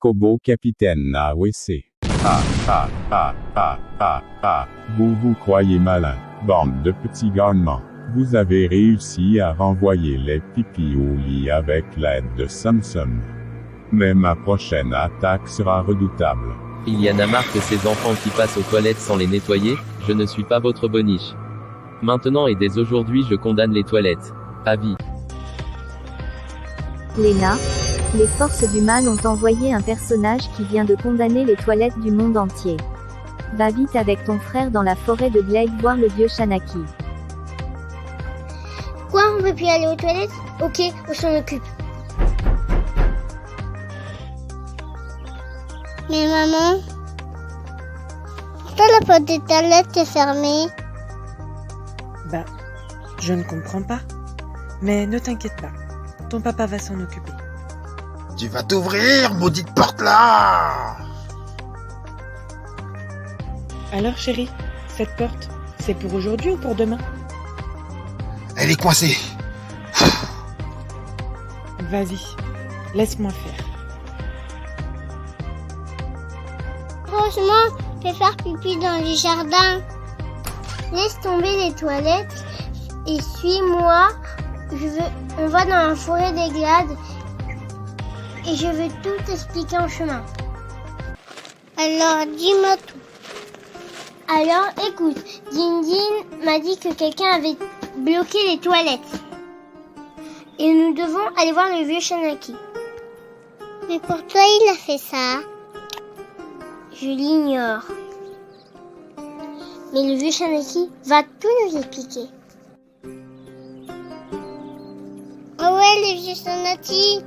Kobo capitaine AWC. Vous vous croyez malin, bande de petits garnements. Vous avez réussi à renvoyer les pipis au lit avec l'aide de Samsung. Mais ma prochaine attaque sera redoutable. Il y en a marre que ces enfants qui passent aux toilettes sans les nettoyer, je ne suis pas votre boniche. Maintenant et dès aujourd'hui je condamne les toilettes. Avis. Lena, les forces du mal ont envoyé un personnage qui vient de condamner les toilettes du monde entier. Va vite avec ton frère dans la forêt de Glade voir le vieux Shanaki. Quoi, on peut plus aller aux toilettes? Ok, on s'en occupe. Mais maman, pourquoi la porte des toilettes est fermée? Bah, je ne comprends pas. Mais ne t'inquiète pas, ton papa va s'en occuper. Tu vas t'ouvrir, maudite porte là! Alors chérie, cette porte, c'est pour aujourd'hui ou pour demain? Elle est coincée. Vas-y, laisse-moi faire. Franchement, fais faire pipi dans le jardin. Laisse tomber les toilettes et suis-moi. On va dans la forêt des Glades et je vais tout expliquer en chemin. Alors, dis-moi tout. Alors, écoute, Din m'a dit que quelqu'un avait bloqué les toilettes. Et nous devons aller voir le vieux Shanaki. Mais pourquoi il a fait ça? Je l'ignore. Mais le vieux Shanaki va tout nous expliquer. Oh ouais, le vieux Shanaki.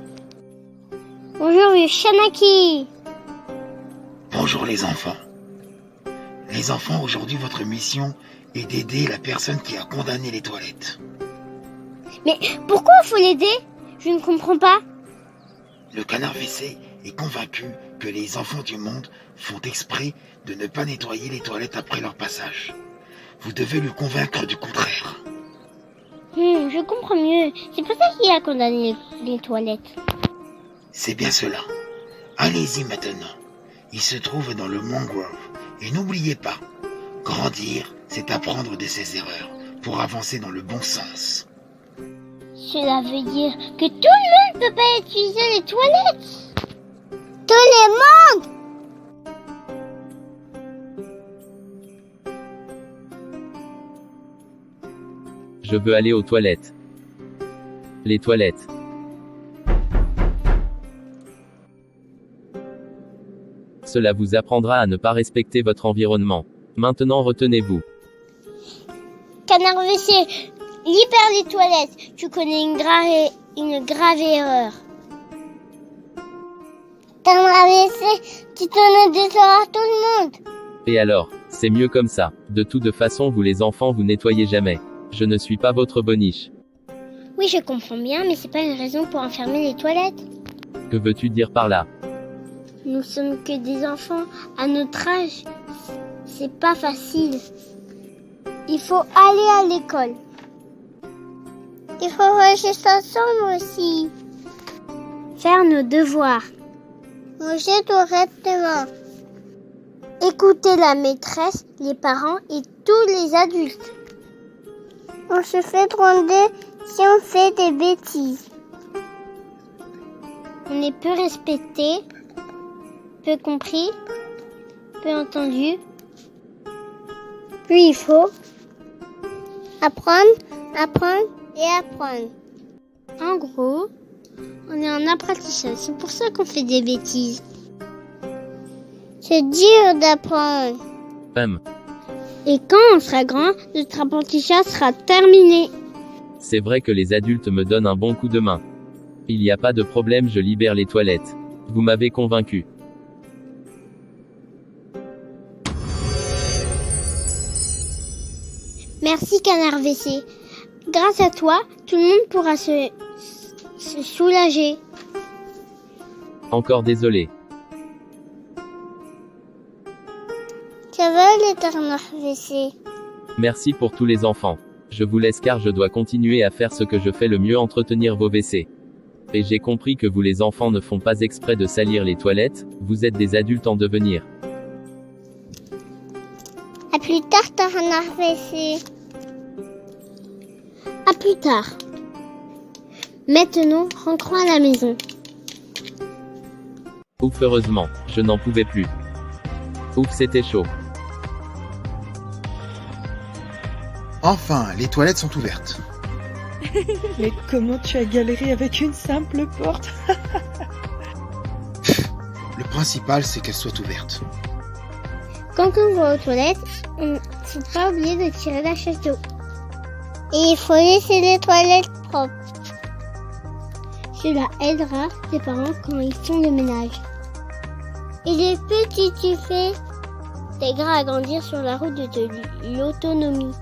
Bonjour, vieux Shanaki. Bonjour les enfants. Les enfants, aujourd'hui, votre mission est d'aider la personne qui a condamné les toilettes. Mais pourquoi il faut l'aider? Je ne comprends pas. Le canard WC est convaincu que les enfants du monde font exprès de ne pas nettoyer les toilettes après leur passage. Vous devez le convaincre du contraire. Je comprends mieux. C'est pour ça qu'il a condamné les toilettes. C'est bien cela. Allez-y maintenant. Il se trouve dans le mangrove. Et n'oubliez pas, grandir, c'est apprendre de ses erreurs pour avancer dans le bon sens. Cela veut dire que tout le monde ne peut pas utiliser les toilettes. Tout le monde! Je veux aller aux toilettes. Les toilettes. Cela vous apprendra à ne pas respecter votre environnement. Maintenant retenez-vous. Canard WC, libère les toilettes. Tu connais une grave erreur. Canard WC, tu donnes des erreurs à tout le monde. Et alors, c'est mieux comme ça. De toute façon vous les enfants vous nettoyez jamais. Je ne suis pas votre boniche. Oui, je comprends bien, mais c'est pas une raison pour enfermer les toilettes. Que veux-tu dire par là? Nous sommes que des enfants. À notre âge, c'est pas facile. Il faut aller à l'école. Il faut ranger ensemble aussi. Faire nos devoirs. Manger correctement. Écouter la maîtresse, les parents et tous les adultes. On se fait gronder si on fait des bêtises. On est peu respecté, peu compris, peu entendu. Puis il faut apprendre et apprendre. En gros, on est en apprentissage. C'est pour ça qu'on fait des bêtises. C'est dur d'apprendre. Et quand on sera grand, notre apprentissage sera terminé. C'est vrai que les adultes me donnent un bon coup de main. Il n'y a pas de problème, je libère les toilettes. Vous m'avez convaincu. Merci Canard WC. Grâce à toi, tout le monde pourra se soulager. Encore désolé. Ça va les Canard WC? Merci pour tous les enfants. Je vous laisse car je dois continuer à faire ce que je fais le mieux, entretenir vos WC. Et j'ai compris que vous les enfants ne font pas exprès de salir les toilettes, vous êtes des adultes en devenir. À plus tard, Tarnarvessé. À plus tard. Maintenant, rentrons à la maison. Ouf, heureusement, je n'en pouvais plus. Ouf, c'était chaud. Enfin, les toilettes sont ouvertes. Mais comment tu as galéré avec une simple porte? Le principal, c'est qu'elles soient ouvertes. Quand on va aux toilettes, il ne faut pas oublier de tirer la chaise d'eau. Et il faut laisser les toilettes propres. Cela aidera les parents quand ils font le ménage. Et les petits, tu fais t'aideras à grandir sur la route de l'autonomie.